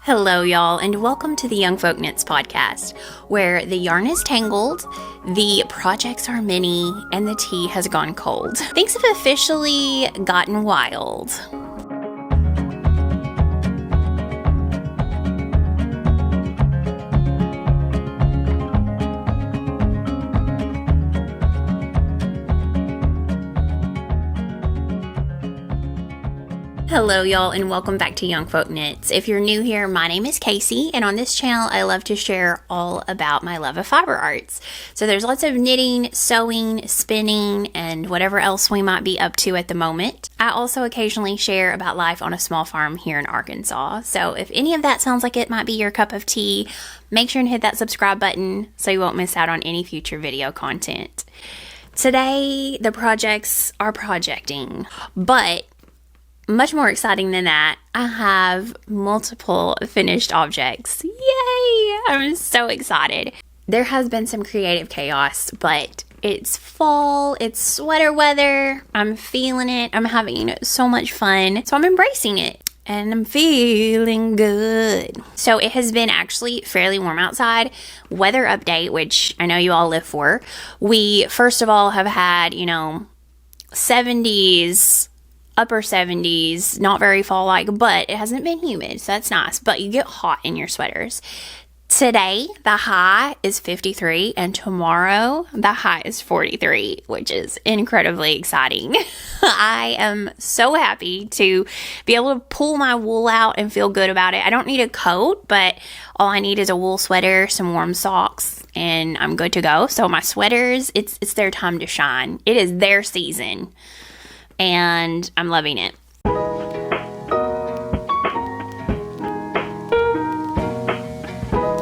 Hello, y'all, and welcome to the YoungFolkKnits podcast, where the yarn is tangled, the projects are many, and the tea has gone cold. Things have officially gotten wild. Hello, y'all, and welcome back to YoungFolkKnits. If you're new here, my name is Casey, and on this channel, I love to share all about my love of fiber arts. So there's lots of knitting, sewing, spinning, and whatever else we might be up to at the moment. I also occasionally share about life on a small farm here in Arkansas. So if any of that sounds like it might be your cup of tea, make sure and hit that subscribe button so you won't miss out on any future video content. Today, the projects are projecting, but much more exciting than that, I have multiple finished objects. Yay! I'm so excited. There has been some creative chaos, but it's fall, it's sweater weather. I'm feeling it. I'm having so much fun. So I'm embracing it. And I'm feeling good. So it has been actually fairly warm outside. Weather update, which I know you all live for. We, first of all, have had, 70s, upper 70s, not very fall-like, but it hasn't been humid, so that's nice. But you get hot in your sweaters. Today, the high is 53, and tomorrow, the high is 43, which is incredibly exciting. I am so happy to be able to pull my wool out and feel good about it. I don't need a coat, but all I need is a wool sweater, some warm socks, and I'm good to go. So my sweaters, it's their time to shine. It is their season, and I'm loving it.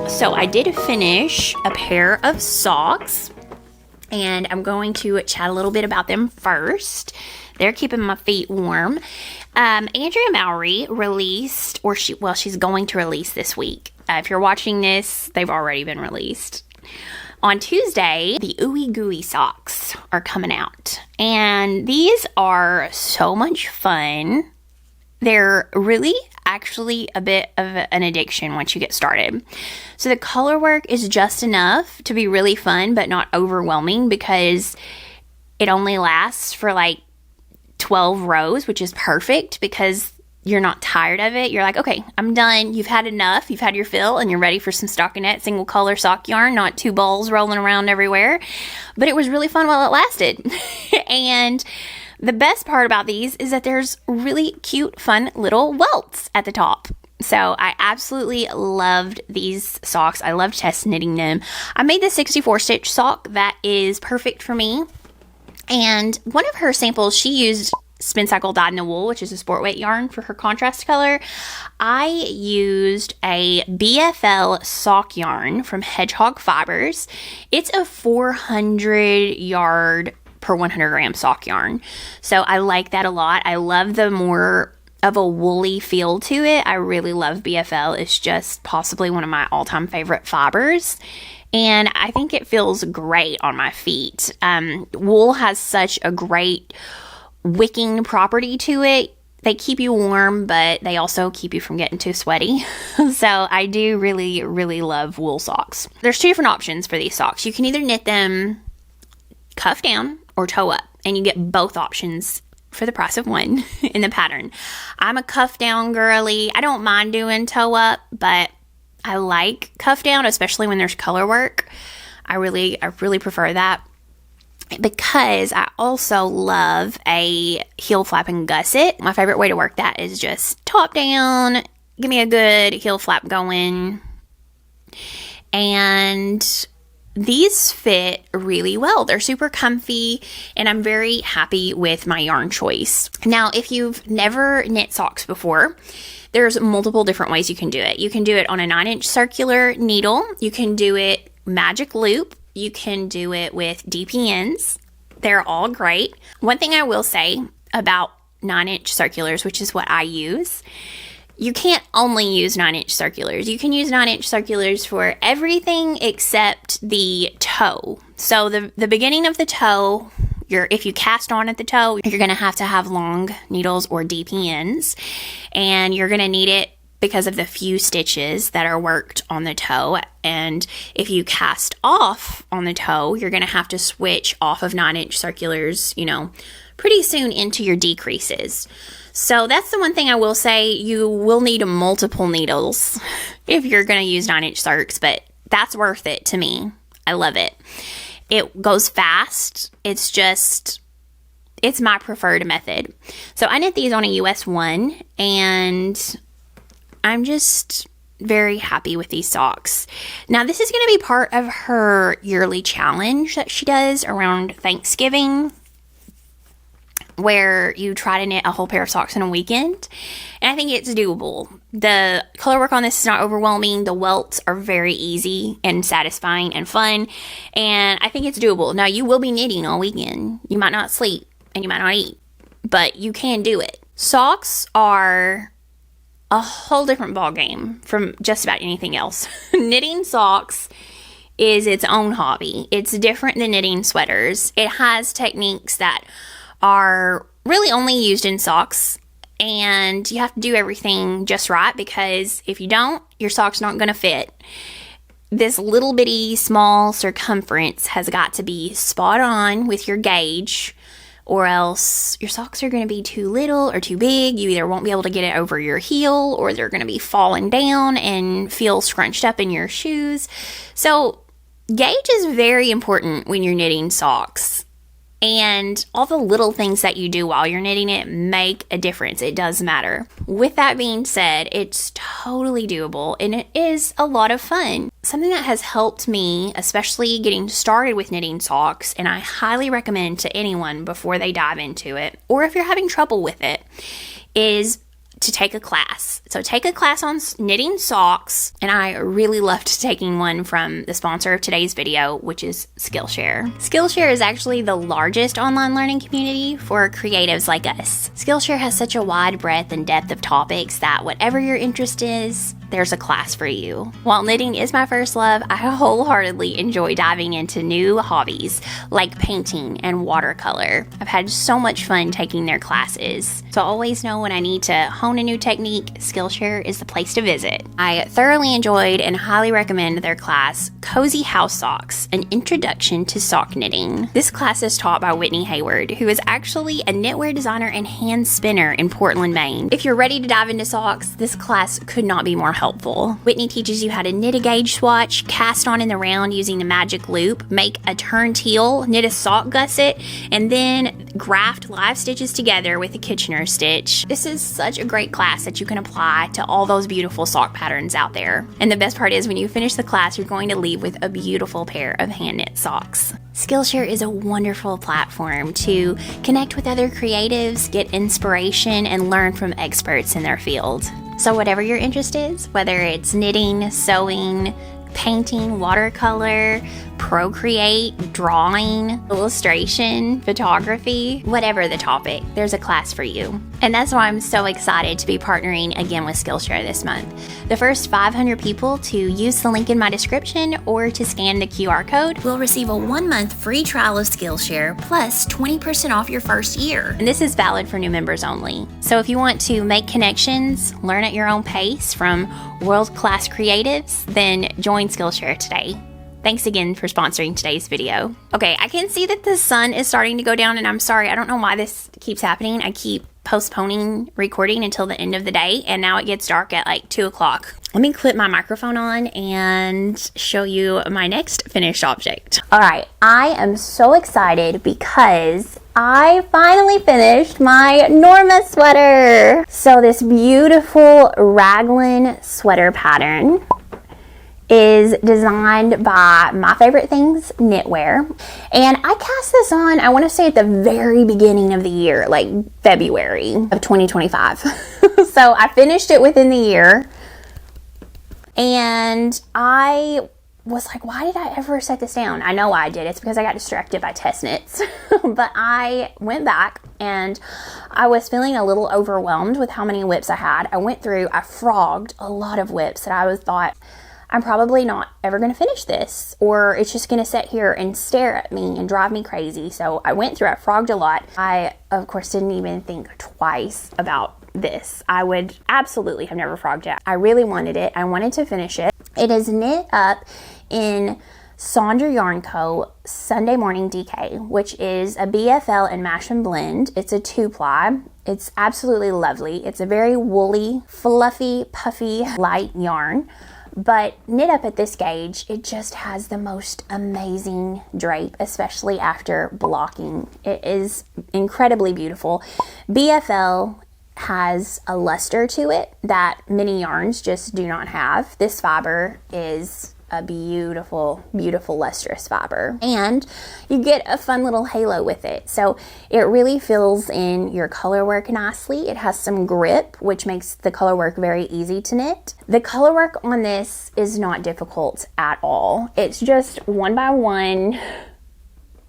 So I did finish a pair of socks, and I'm going to chat a little bit about them first. They're keeping my feet warm. Andrea Mowry released, she's going to release this week. If you're watching this, they've already been released. On Tuesday, the Ooey Gooey socks are coming out, and these are so much fun. They're really actually a bit of an addiction once you get started. So the color work is just enough to be really fun, but not overwhelming, because it only lasts for like 12 rows, which is perfect because you're not tired of it. You're like, okay, I'm done. You've had enough. You've had your fill, and you're ready for some stockinette single color sock yarn, not two balls rolling around everywhere. But it was really fun while it lasted. And the best part about these is that there's really cute, fun little welts at the top. So I absolutely loved these socks. I loved test knitting them. I made the 64 stitch sock that is perfect for me. And one of her samples, she used Spin Cycle Dyed in the Wool, which is a sport weight yarn for her contrast color. I used a BFL sock yarn from Hedgehog Fibers. It's a 400 yard per 100 gram sock yarn. So I like that a lot. I love the more of a woolly feel to it. I really love BFL. It's just possibly one of my all-time favorite fibers. And I think it feels great on my feet. Wool has such a great wicking property to it. They keep you warm, but they also keep you from getting too sweaty. So I do really, really love wool socks. There's two different options for these socks. You can either knit them cuff down or toe up, and you get both options for the price of one in the pattern. I'm a cuff down girly. I don't mind doing toe up, but I like cuff down, especially when there's color work. I really prefer that, because I also love a heel flap and gusset. My favorite way to work that is just top down, give me a good heel flap going. And these fit really well. They're super comfy, and I'm very happy with my yarn choice. Now, if you've never knit socks before, there's multiple different ways you can do it. You can do it on a 9-inch circular needle. You can do it magic loop. You can do it with DPNs. They're all great. One thing I will say about 9-inch circulars, which is what I use, you can't only use 9-inch circulars. You can use 9-inch circulars for everything except the toe. So the beginning of the toe, if you cast on at the toe, you're going to have long needles or DPNs, and you're going to need it because of the few stitches that are worked on the toe. And if you cast off on the toe, you're going to have to switch off of 9-inch circulars, you know, pretty soon into your decreases. So that's the one thing I will say. You will need multiple needles if you're going to use 9-inch circs, but that's worth it to me. I love it. It goes fast. It's my preferred method. So I knit these on a US 1, and I'm just very happy with these socks. Now, this is going to be part of her yearly challenge that she does around Thanksgiving, where you try to knit a whole pair of socks in a weekend. And I think it's doable. The color work on this is not overwhelming. The welts are very easy and satisfying and fun. And I think it's doable. Now, you will be knitting all weekend. You might not sleep and you might not eat, but you can do it. Socks are a whole different ball game from just about anything else. Knitting socks is its own hobby. It's different than knitting sweaters. It has techniques that are really only used in socks, and you have to do everything just right, because if you don't, your sock's not going to fit. This little bitty small circumference has got to be spot on with your gauge, or else your socks are going to be too little or too big. You either won't be able to get it over your heel, or they're going to be falling down and feel scrunched up in your shoes. So gauge is very important when you're knitting socks. And all the little things that you do while you're knitting it make a difference. It does matter. With that being said, it's totally doable, and it is a lot of fun. Something that has helped me, especially getting started with knitting socks, and I highly recommend to anyone before they dive into it, or if you're having trouble with it, is to take a class. So take a class on knitting socks, and I really loved taking one from the sponsor of today's video, which is Skillshare. Skillshare is actually the largest online learning community for creatives like us. Skillshare has such a wide breadth and depth of topics that whatever your interest is, there's a class for you. While knitting is my first love, I wholeheartedly enjoy diving into new hobbies like painting and watercolor. I've had so much fun taking their classes. So I always know when I need to hone a new technique, Skillshare is the place to visit. I thoroughly enjoyed and highly recommend their class, Cozy House Socks, an introduction to sock knitting. This class is taught by Whitney Hayward, who is actually a knitwear designer and hand spinner in Portland, Maine. If you're ready to dive into socks, this class could not be more helpful. Whitney teaches you how to knit a gauge swatch, cast on in the round using the magic loop, make a turn teal, knit a sock gusset, and then graft live stitches together with a Kitchener stitch. This is such a great class that you can apply to all those beautiful sock patterns out there. And the best part is when you finish the class, you're going to leave with a beautiful pair of hand knit socks. Skillshare is a wonderful platform to connect with other creatives, get inspiration, and learn from experts in their field. So whatever your interest is, whether it's knitting, sewing, painting, watercolor, procreate, drawing, illustration, photography, whatever the topic, there's a class for you. And that's why I'm so excited to be partnering again with Skillshare this month. The first 500 people to use the link in my description or to scan the QR code will receive a 1-month free trial of Skillshare plus 20% off your first year. And this is valid for new members only. So if you want to make connections, learn at your own pace from world-class creatives, then join Skillshare today. Thanks again for sponsoring today's video. Okay, I can see that the sun is starting to go down, and I'm sorry, I don't know why this keeps happening. I keep postponing recording until the end of the day, and now it gets dark at like 2 o'clock. Let me clip my microphone on and show you my next finished object. All right, I am so excited because I finally finished my Norma sweater. So this beautiful raglan sweater pattern is designed by My Favorite Things Knitwear. And I cast this on, I want to say at the very beginning of the year, like February of 2025. So I finished it within the year. And I was like, why did I ever set this down? I know why I did. It's because I got distracted by test knits. But I went back and I was feeling a little overwhelmed with how many whips I had. I went through, I frogged a lot of whips that I thought, I'm probably not ever going to finish this, or it's just going to sit here and stare at me and drive me crazy. So I went through, I frogged a lot. I, of course, didn't even think twice about this. I would absolutely have never frogged it. I really wanted it. I wanted to finish it. It is knit up in Sonder Yarn Co. Sunday Morning DK, which is a BFL and mash and blend. It's a 2-ply. It's absolutely lovely. It's a very woolly, fluffy, puffy, light yarn. But knit up at this gauge, it just has the most amazing drape, especially after blocking. It is incredibly beautiful. BFL has a luster to it that many yarns just do not have. This fiber is a beautiful, beautiful lustrous fiber, and you get a fun little halo with it. So it really fills in your color work nicely. It has some grip, which makes the color work very easy to knit. The color work on this is not difficult at all. It's just 1 by 1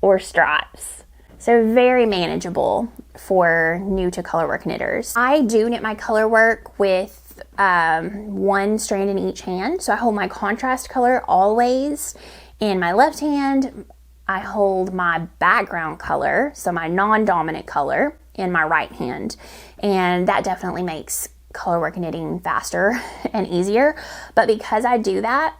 or stripes. So very manageable for new to color work knitters. I do knit my color work with 1 strand in each hand. So I hold my contrast color always in my left hand. I hold my background color, so my non-dominant color, in my right hand. And that definitely makes color work knitting faster and easier. But because I do that,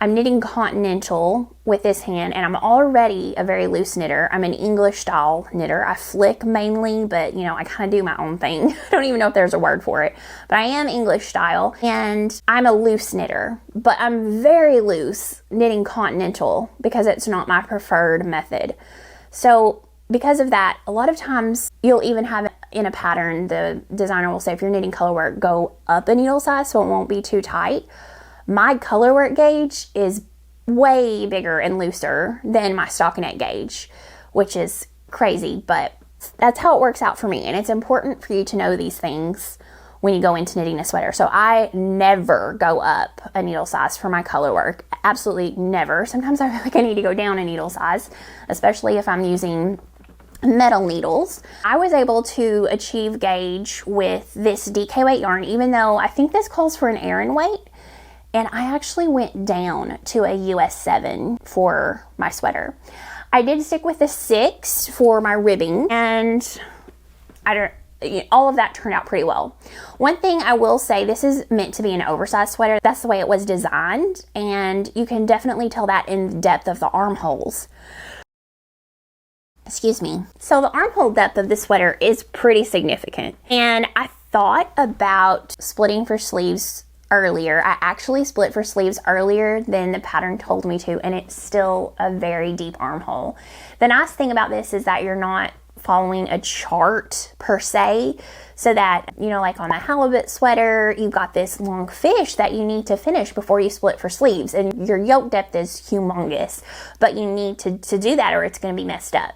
I'm knitting continental with this hand, and I'm already a very loose knitter. I'm an English style knitter. I flick mainly, but you know, I kind of do my own thing. I don't even know if there's a word for it, but I am English style, and I'm a loose knitter, but I'm very loose knitting continental because it's not my preferred method. So because of that, a lot of times you'll even have in a pattern, the designer will say, if you're knitting color work, go up a needle size so it won't be too tight. My color work gauge is way bigger and looser than my stockinette gauge, which is crazy, but that's how it works out for me. And it's important for you to know these things when you go into knitting a sweater. So I never go up a needle size for my color work. Absolutely never. Sometimes I feel like I need to go down a needle size, especially if I'm using metal needles. I was able to achieve gauge with this DK weight yarn, even though I think this calls for an Aran weight. And I actually went down to a US 7 for my sweater. I did stick with the 6 for my ribbing, and all of that turned out pretty well. One thing I will say, this is meant to be an oversized sweater. That's the way it was designed, and you can definitely tell that in the depth of the armholes. Excuse me. So the armhole depth of this sweater is pretty significant, and I thought about splitting for sleeves earlier. I actually split for sleeves earlier than the pattern told me to, and it's still a very deep armhole. The nice thing about this is that you're not following a chart per se, so that, you know, like on the halibut sweater, you've got this long fish that you need to finish before you split for sleeves, and your yoke depth is humongous, but you need to do that or it's going to be messed up.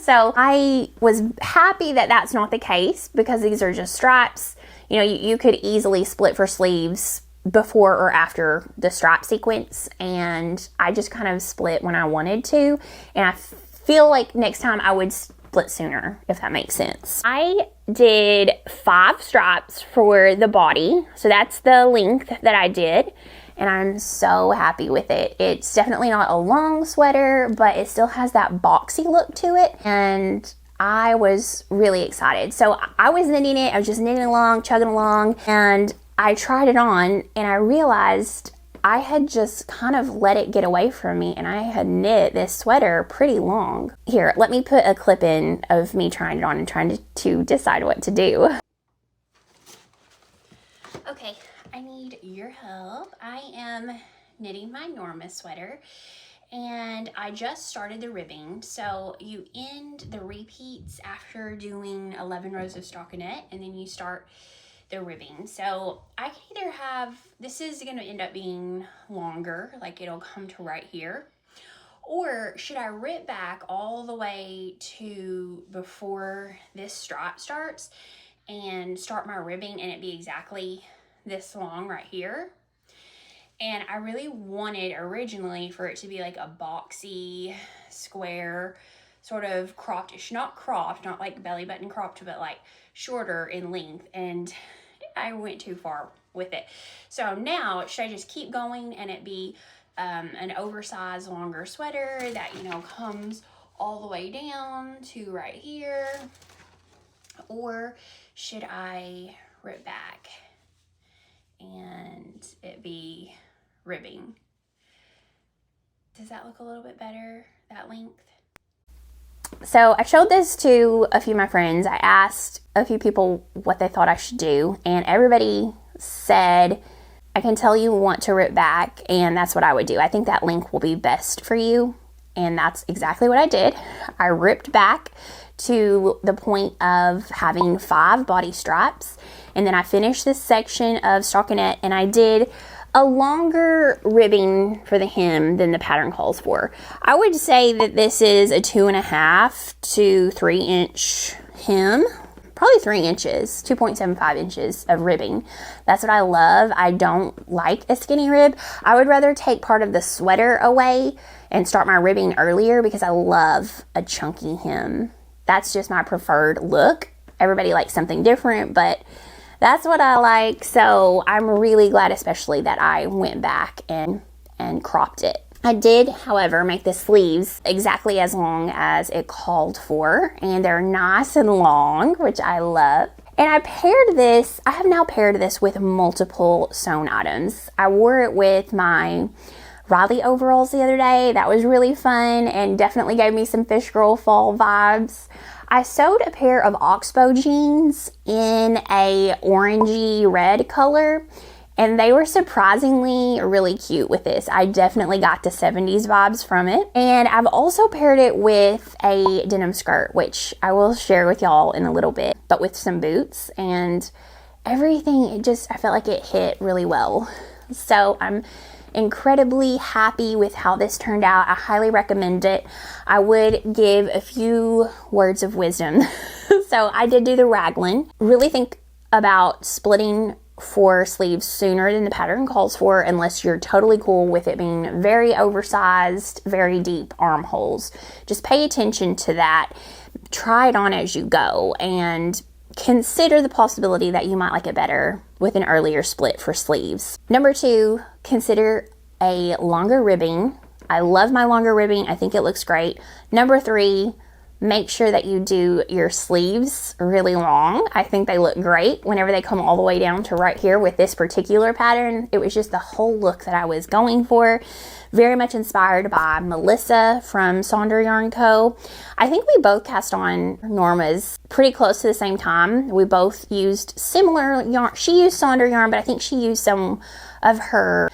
So I was happy that that's not the case, because these are just stripes. You know, you could easily split for sleeves before or after the stripe sequence, and I just kind of split when I wanted to, and I feel like next time I would split sooner, if that makes sense. I did 5 stripes for the body, so that's the length that I did, and I'm so happy with it. It's definitely not a long sweater, but it still has that boxy look to it, and I was really excited. So I was knitting it, I was just knitting along, chugging along, and I tried it on, and I realized I had just kind of let it get away from me, and I had knit this sweater pretty long. Here, let me put a clip in of me trying it on and trying to decide what to do. Okay, I need your help. I am knitting my Norma sweater, and I just started the ribbing. So you end the repeats after doing 11 rows of stockinette, and then you start the ribbing. So I can either have, this is going to end up being longer, like it'll come to right here, or should I rip back all the way to before this stripe starts and start my ribbing and it be exactly this long right here? And I really wanted originally for it to be like a boxy, square, sort of cropped-ish, not cropped, not like belly button cropped, but like shorter in length, and I went too far with it. So now, should I just keep going and it be an oversized, longer sweater that, you know, comes all the way down to right here? Or should I rip back and it be ribbing. Does that look a little bit better, that length? So I showed this to a few of my friends. I asked a few people what they thought I should do, and everybody said, I can tell you want to rip back, and that's what I would do. I think that length will be best for you, and that's exactly what I did. I ripped back to the point of having 5 body straps, and then I finished this section of stockinette, and I did a longer ribbing for the hem than the pattern calls for. I would say that this is a 2.5 to 3 inch hem, probably 3 inches, 2.75 inches of ribbing. That's what I love. I don't like a skinny rib. I would rather take part of the sweater away and start my ribbing earlier because I love a chunky hem. That's just my preferred look. Everybody likes something different, but that's what I like. So I'm really glad especially that I went back and cropped it. I did, however, make the sleeves exactly as long as it called for, and they're nice and long, which I love. And I have now paired this with multiple sewn items. I wore it with my Riley overalls the other day. That was really fun and definitely gave me some fish girl fall vibes. I sewed a pair of Oxbow jeans in a orangey red color, and they were surprisingly really cute with this. I definitely got the 70s vibes from it. And I've also paired it with a denim skirt, which I will share with y'all in a little bit, but with some boots and everything. I felt like it hit really well. So I'm incredibly happy with how this turned out. I highly recommend it. I would give a few words of wisdom. So I did do the raglan. Really think about splitting 4 sleeves sooner than the pattern calls for, unless you're totally cool with it being very oversized, very deep armholes. Just pay attention to that. Try it on as you go and consider the possibility that you might like it better with an earlier split for sleeves. Number 2, consider a longer ribbing. I love my longer ribbing. I think it looks great. Number 3, make sure that you do your sleeves really long. I think they look great whenever they come all the way down to right here with this particular pattern. It was just the whole look that I was going for. Very much inspired by Melissa from Sonder Yarn Co. I think we both cast on Norma's pretty close to the same time. We both used similar yarn. She used Sonder yarn, but I think she used some of her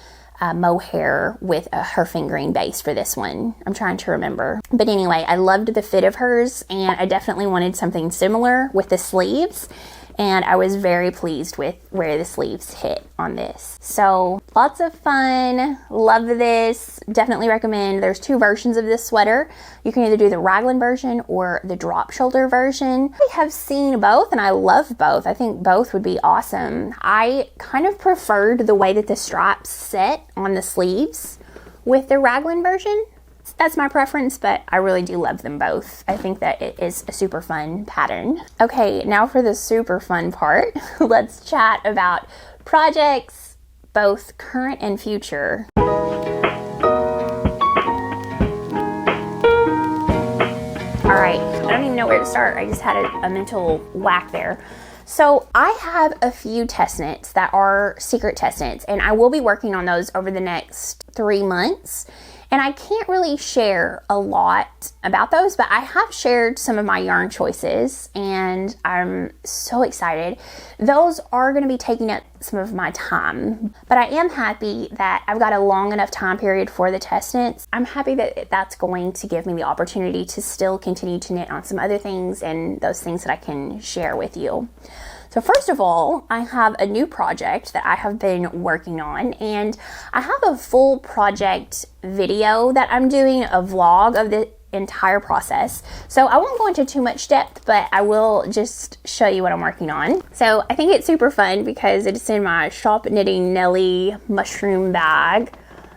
mohair with her fingering base for this one. I'm trying to remember. But anyway, I loved the fit of hers, and I definitely wanted something similar with the sleeves. And I was very pleased with where the sleeves hit on this. So lots of fun. Love this. Definitely recommend. There's 2 versions of this sweater. You can either do the raglan version or the drop shoulder version. I have seen both and I love both. I think both would be awesome. I kind of preferred the way that the straps set on the sleeves with the raglan version. That's my preference, but I really do love them both. I think that it is a super fun pattern. Okay, now for the super fun part. Let's chat about projects, both current and future. All right, I don't even know where to start. I just had a mental whack there. So I have a few test knits that are secret test knits, and I will be working on those over the next 3 months. And I can't really share a lot about those, but I have shared some of my yarn choices, and I'm so excited. Those are going to be taking up some of my time, but I am happy that I've got a long enough time period for the test knits. I'm happy that that's going to give me the opportunity to still continue to knit on some other things and those things that I can share with you. So first of all, I have a new project that I have been working on, and I have a full project video that I'm doing, a vlog of the entire process. So I won't go into too much depth, but I will just show you what I'm working on. So I think it's super fun because it's in my Shop Knitting Nelly mushroom bag.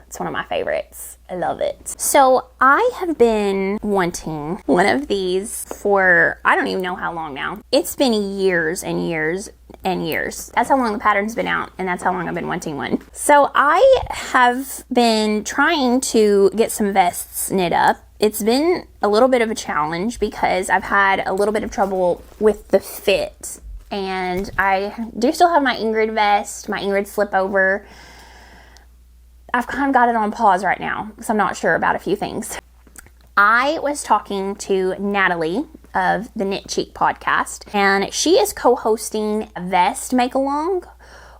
It's one of my favorites. I love it. So I have been wanting one of these for I don't even know how long now. It's been years and years and years. That's how long the pattern's been out, and that's how long I've been wanting one. So I have been trying to get some vests knit up. It's been a little bit of a challenge because I've had a little bit of trouble with the fit And I do still have my Ingrid vest, my Ingrid slip over. I've kind of got it on pause right now because I'm not sure about a few things. I was talking to Natalie of the Knit Cheek podcast, and she is co-hosting a vest make-along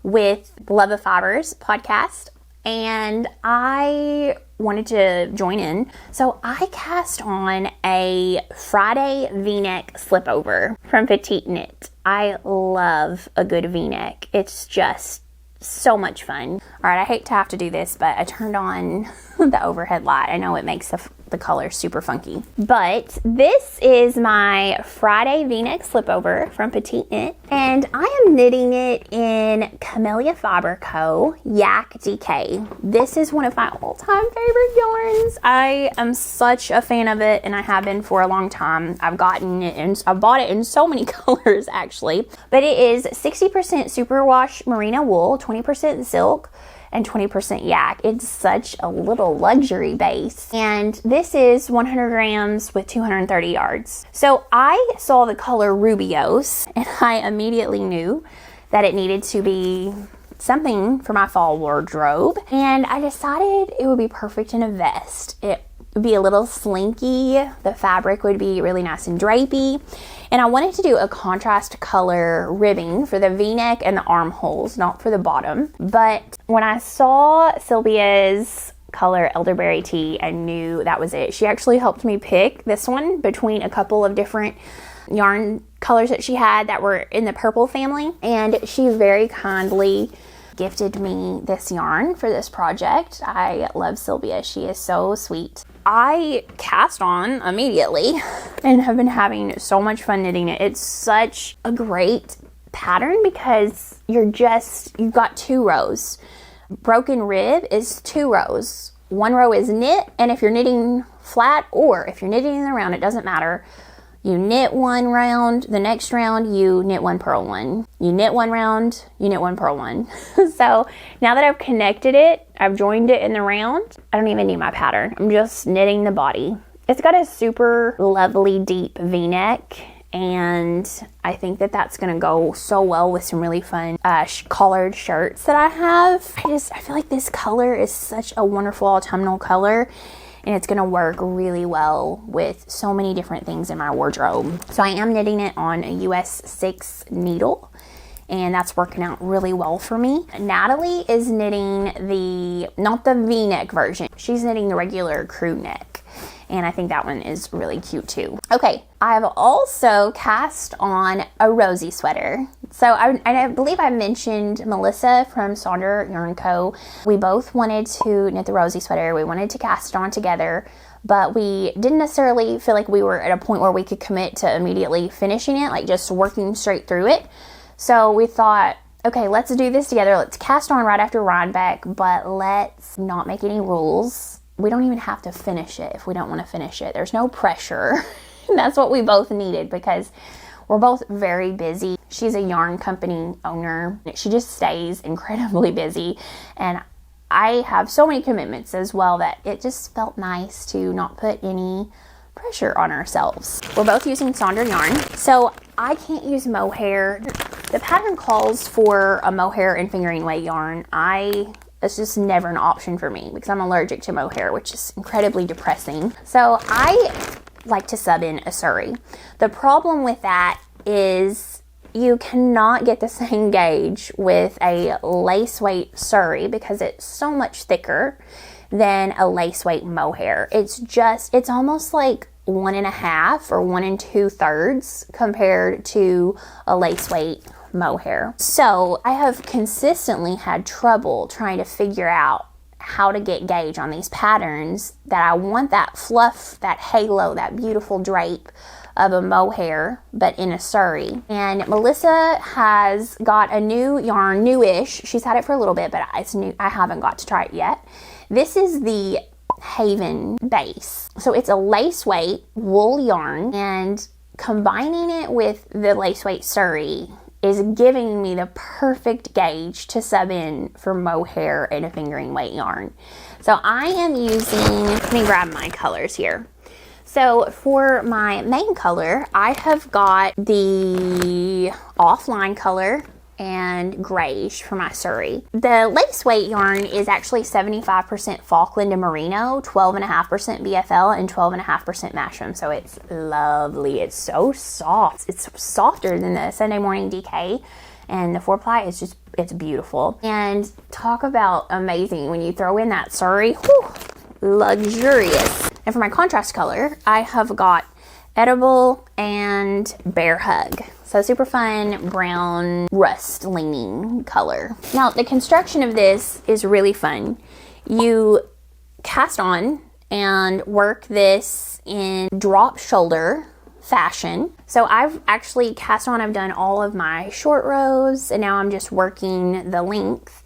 with Love of Fibers podcast, and I wanted to join in. So I cast on a Friday v-neck slip over from Petite Knit. I love a good v-neck. It's just so much fun. All right, I hate to have to do this, but I turned on the overhead light. I know it makes the color super funky. But this is my Friday v-neck slip over from Petite Knit, and I am knitting it in Camellia Fiber Co. Yak DK. This is one of my all-time favorite yarns. I am such a fan of it, and I have been for a long time. I've gotten it and I've bought it in so many colors actually. But it is 60% superwash merino wool, 20% silk, and 20% yak. It's such a little luxury base. And this is 100 grams with 230 yards. So I saw the color Rubios and I immediately knew that it needed to be something for my fall wardrobe. And I decided it would be perfect in a vest. It would be a little slinky. The fabric would be really nice and drapey. And I wanted to do a contrast color ribbing for the v-neck and the armholes, not for the bottom. But when I saw Sylvia's color elderberry tea, I knew that was it. She actually helped me pick this one between a couple of different yarn colors that she had that were in the purple family. And she very kindly gifted me this yarn for this project. I love Sylvia. She is so sweet. I cast on immediately and have been having so much fun knitting it. It's such a great pattern because you've got 2 rows. Broken rib is 2 rows. 1 row is knit, and if you're knitting flat or if you're knitting in the round, it doesn't matter. You knit 1 round, the next round you knit 1, purl 1. You knit 1 round, you knit 1, purl 1. So now that I've connected it, I've joined it in the round, I don't even need my pattern. I'm just knitting the body. It's got a super lovely deep v-neck, and I think that that's gonna go so well with some really fun collared shirts that I have. I feel like this color is such a wonderful autumnal color, and it's gonna work really well with so many different things in my wardrobe. So I am knitting it on a US 6 needle, and that's working out really well for me. Natalie is knitting not the v-neck version. She's knitting the regular crew neck, and I think that one is really cute too. Okay, I've also cast on a Rosie sweater. So I believe I mentioned Melissa from Sonder Yarn Co. We both wanted to knit the Rosie sweater. We wanted to cast it on together, but we didn't necessarily feel like we were at a point where we could commit to immediately finishing it, like just working straight through it. So we thought, okay, let's do this together. Let's cast on right after Rhinebeck, but let's not make any rules. We don't even have to finish it if we don't want to finish it. There's no pressure. That's what we both needed because we're both very busy. She's a yarn company owner. She just stays incredibly busy. And I have so many commitments as well that it just felt nice to not put any pressure on ourselves. We're both using Sonder yarn. So I can't use mohair. The pattern calls for a mohair and fingering weight yarn. It's just never an option for me because I'm allergic to mohair, which is incredibly depressing. So I like to sub in a Surrey. The problem with that is you cannot get the same gauge with a lace weight Surrey because it's so much thicker than a lace weight mohair. It's almost like 1.5 or 1 2/3 compared to a lace weight mohair. So I have consistently had trouble trying to figure out how to get gauge on these patterns that I want that fluff, that halo, that beautiful drape of a mohair, but in a Surrey. And Melissa has got a new yarn, newish. She's had it for a little bit, but it's new. I haven't got to try it yet. This is the Haven base. So it's a lace weight wool yarn, and combining it with the lace weight Surrey is giving me the perfect gauge to sub in for mohair and a fingering weight yarn. So I am using, let me grab my colors here. So for my main color, I have got the offline color and grayish for my Surrey. The lace weight yarn is actually 75% Falkland and Merino, 12.5% BFL, and 12.5% Mashroom. So it's lovely. It's so soft. It's softer than the Sunday Morning DK, and the 4-ply is just, it's beautiful. And talk about amazing when you throw in that Surrey, whew, luxurious. And for my contrast color, I have got Edible and Bear Hug. So super fun brown rust leaning color. Now the construction of this is really fun. You cast on and work this in drop shoulder fashion. So I've actually cast on, I've done all of my short rows, and now I'm just working the length.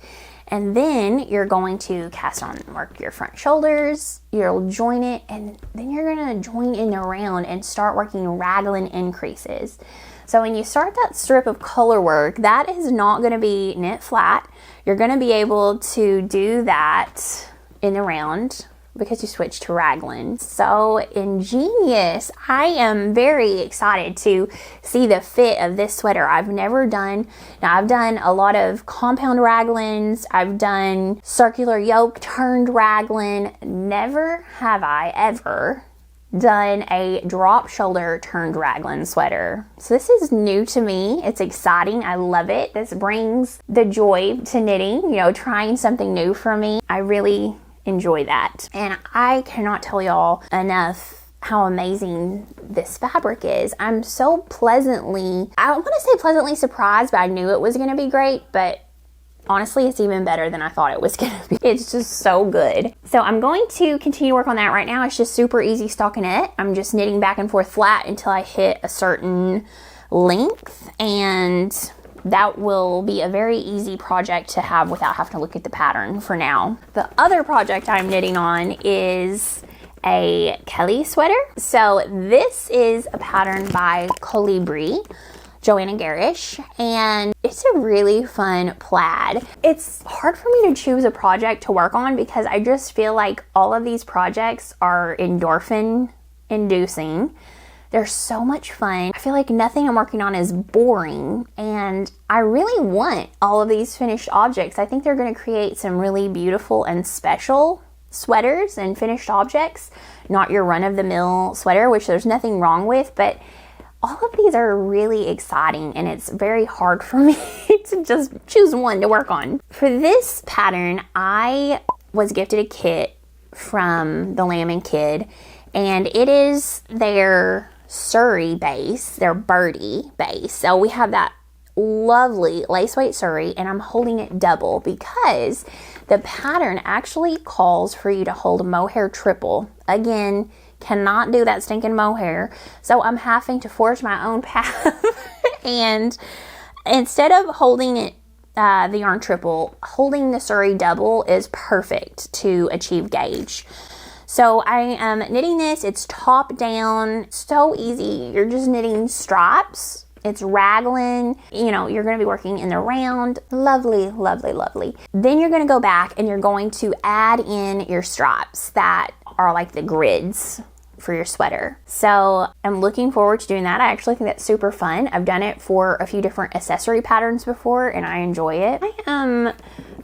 And then you're going to cast on, work your front shoulders, you'll join it, and then you're gonna join in the round and start working raglan increases. So when you start that strip of color work, that is not gonna be knit flat. You're gonna be able to do that in the round because you switched to raglan. So ingenious. I am very excited to see the fit of this sweater. I've never done, now I've done a lot of compound raglans, I've done circular yoke turned raglan. Never have I ever done a drop shoulder turned raglan sweater. So this is new to me. It's exciting. I love it. This brings the joy to knitting, you know, trying something new for me. I really enjoy that. And I cannot tell y'all enough how amazing this fabric is. I'm so pleasantly, I want to say pleasantly surprised, but I knew it was going to be great, but honestly, it's even better than I thought it was going to be. It's just so good. So I'm going to continue to work on that right now. It's just super easy stockinette. I'm just knitting back and forth flat until I hit a certain length, and that will be a very easy project to have without having to look at the pattern for now. The other project I'm knitting on is a Kelly sweater. So this is a pattern by Colibri, Joanna Garish, and it's a really fun plaid. It's hard for me to choose a project to work on because I just feel like all of these projects are endorphin inducing. They're so much fun. I feel like nothing I'm working on is boring, and I really want all of these finished objects. I think they're going to create some really beautiful and special sweaters and finished objects, not your run-of-the-mill sweater, which there's nothing wrong with, but all of these are really exciting, and it's very hard for me to just choose one to work on. For this pattern, I was gifted a kit from the Lamb & Kid, and it is their Surrey base, their birdie base. So we have that lovely lace weight Surrey, and I'm holding it double because the pattern actually calls for you to hold mohair triple. Again, cannot do that stinking mohair, so I'm having to forge my own path. And instead of holding it the yarn triple, holding the Surrey double is perfect to achieve gauge. So I am knitting this. It's top down, so easy. You're just knitting stripes. It's raglan. You know, you're going to be working in the round. Lovely, lovely, lovely. Then you're going to go back and you're going to add in your stripes that are like the grids for your sweater. So I'm looking forward to doing that. I actually think that's super fun. I've done it for a few different accessory patterns before, and I enjoy it. I am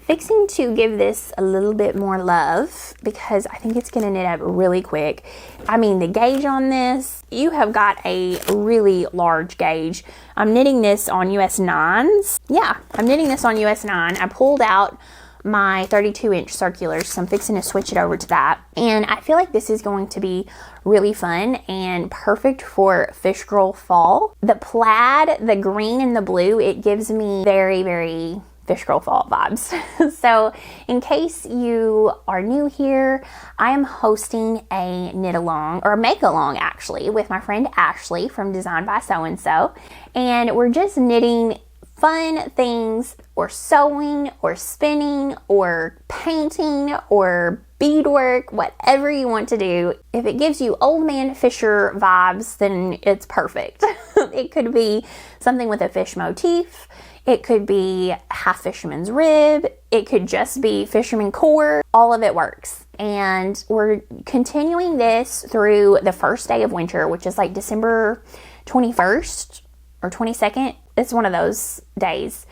fixing to give this a little bit more love because I think it's going to knit up really quick. I mean, the gauge on this, you have got a really large gauge. I'm knitting this on US 9s. Yeah, I'm knitting this on US 9. I pulled out my 32-inch circulars, so I'm fixing to switch it over to that. And I feel like this is going to be really fun and perfect for Fish Girl fall. The plaid, the green and the blue, it gives me very, very Fish Girl fall vibes. So in case you are new here, I am hosting a knit along, or make along actually, with my friend Ashley from Design by So and So, and we're just knitting fun things, or sewing, or spinning, or painting, or beadwork, whatever you want to do. If it gives you Old Man Fisher vibes, then it's perfect. It could be something with a fish motif. It could be half fisherman's rib. It could just be fisherman core. All of it works. And we're continuing this through the first day of winter, which is like December 21st or 22nd. It's one of those days.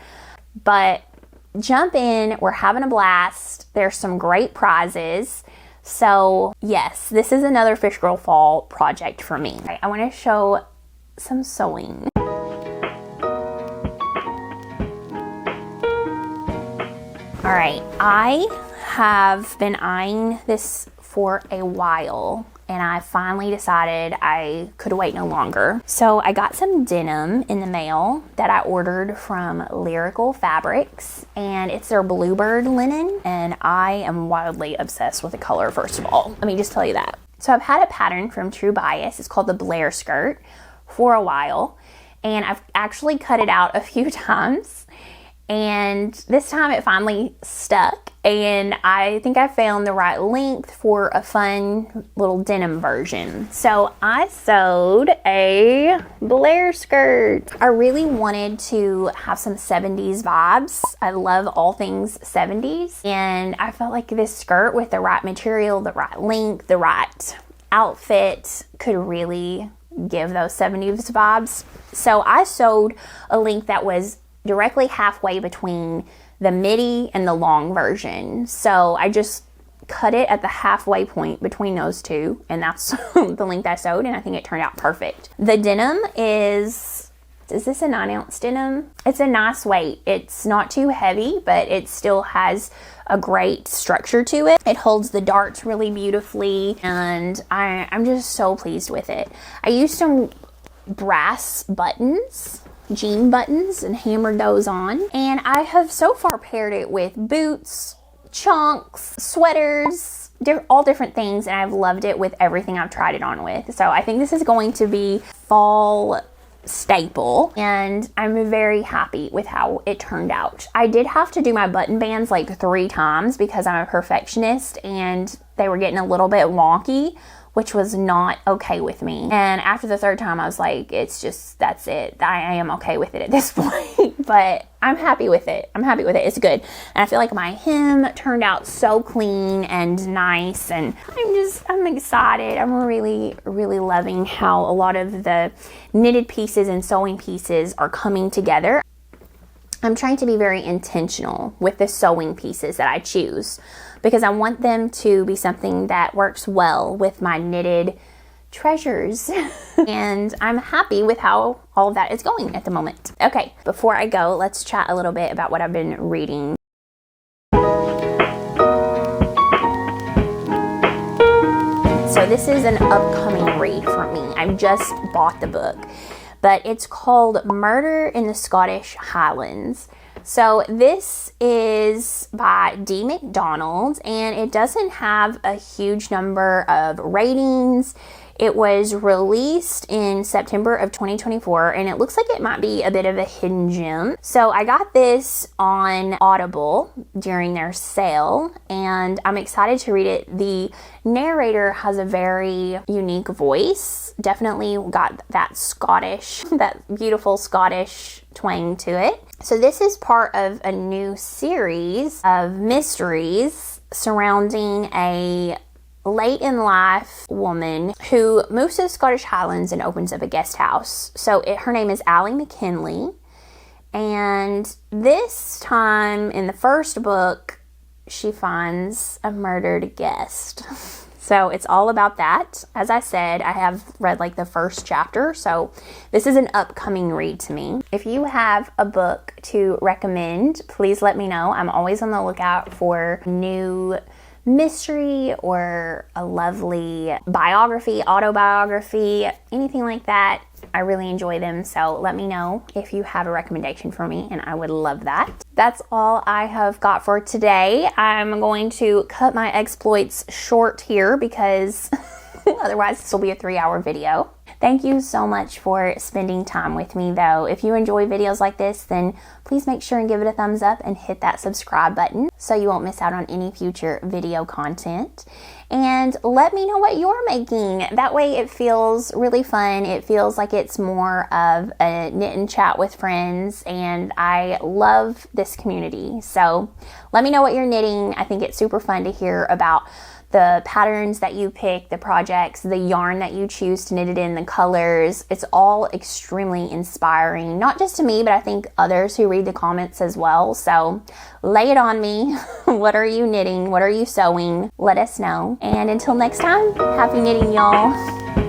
But jump in. We're having a blast. There's some great prizes. So yes, this is another Fish Girl Fall project for me. I want to show some sewing. All right, I have been eyeing this for a while, and I finally decided I could wait no longer. So I got some denim in the mail that I ordered from Lyrical Fabrics, and it's their bluebird linen, and I am wildly obsessed with the color, first of all. Let me just tell you that. So I've had a pattern from True Bias. It's called the Blair skirt for a while, and I've actually cut it out a few times. And this time it finally stuck, and I think I found the right length for a fun little denim version. So I sewed a Blair skirt. I really wanted to have some 70s vibes. I love all things 70s, and I felt like this skirt with the right material, the right length, the right outfit could really give those 70s vibes. So I sewed a length that was directly halfway between the midi and the long version. So I just cut it at the halfway point between those two, and that's the length I sewed, and I think it turned out perfect. The denim is this a 9-ounce denim? It's a nice weight. It's not too heavy, but it still has a great structure to it. It holds the darts really beautifully, and I'm just so pleased with it. I used some brass buttons, jean buttons, and hammered those on, and I have so far paired it with boots, chunks, sweaters, all different things, and I've loved it with everything I've tried it on with. So I think this is going to be fall staple, and I'm very happy with how it turned out. I did have to do my button bands like 3 times because I'm a perfectionist, and they were getting a little bit wonky, which was not okay with me. And after the 3rd time, I was like, it's just, that's it. I am okay with it at this point, but I'm happy with it. I'm happy with it. It's good. And I feel like my hem turned out so clean and nice, and I'm excited. I'm really, really loving how a lot of the knitted pieces and sewing pieces are coming together. I'm trying to be very intentional with the sewing pieces that I choose, because I want them to be something that works well with my knitted treasures. And I'm happy with how all of that is going at the moment. Okay, before I go, let's chat a little bit about what I've been reading. So this is an upcoming read for me. I just bought the book, but it's called Murder in the Scottish Highlands. So this is by D. McDonald, and it doesn't have a huge number of ratings. It was released in September of 2024, and it looks like it might be a bit of a hidden gem. So I got this on Audible during their sale, and I'm excited to read it. The narrator has a very unique voice. Definitely got that Scottish, that beautiful Scottish twang to it. So this is part of a new series of mysteries surrounding a late in life woman who moves to the Scottish Highlands and opens up a guest house. So her name is Allie McKinley, and this time in the first book she finds a murdered guest. So it's all about that. As I said, I have read like the first chapter, so this is an upcoming read to me. If you have a book to recommend, please let me know. I'm always on the lookout for new mystery or a lovely biography, autobiography, anything like that. I really enjoy them, so let me know if you have a recommendation for me, and I would love that. That's all I have got for today. I'm going to cut my exploits short here because otherwise this will be a 3-hour video. Thank you so much for spending time with me though. If you enjoy videos like this, then please make sure and give it a thumbs up and hit that subscribe button so you won't miss out on any future video content. And let me know what you're making. That way it feels really fun. It feels like it's more of a knit and chat with friends, and I love this community. So let me know what you're knitting. I think it's super fun to hear about the patterns that you pick, the projects, the yarn that you choose to knit it in, the colors. It's all extremely inspiring, not just to me, but I think others who read the comments as well. So lay it on me. What are you knitting? What are you sewing? Let us know. And until next time, happy knitting, y'all.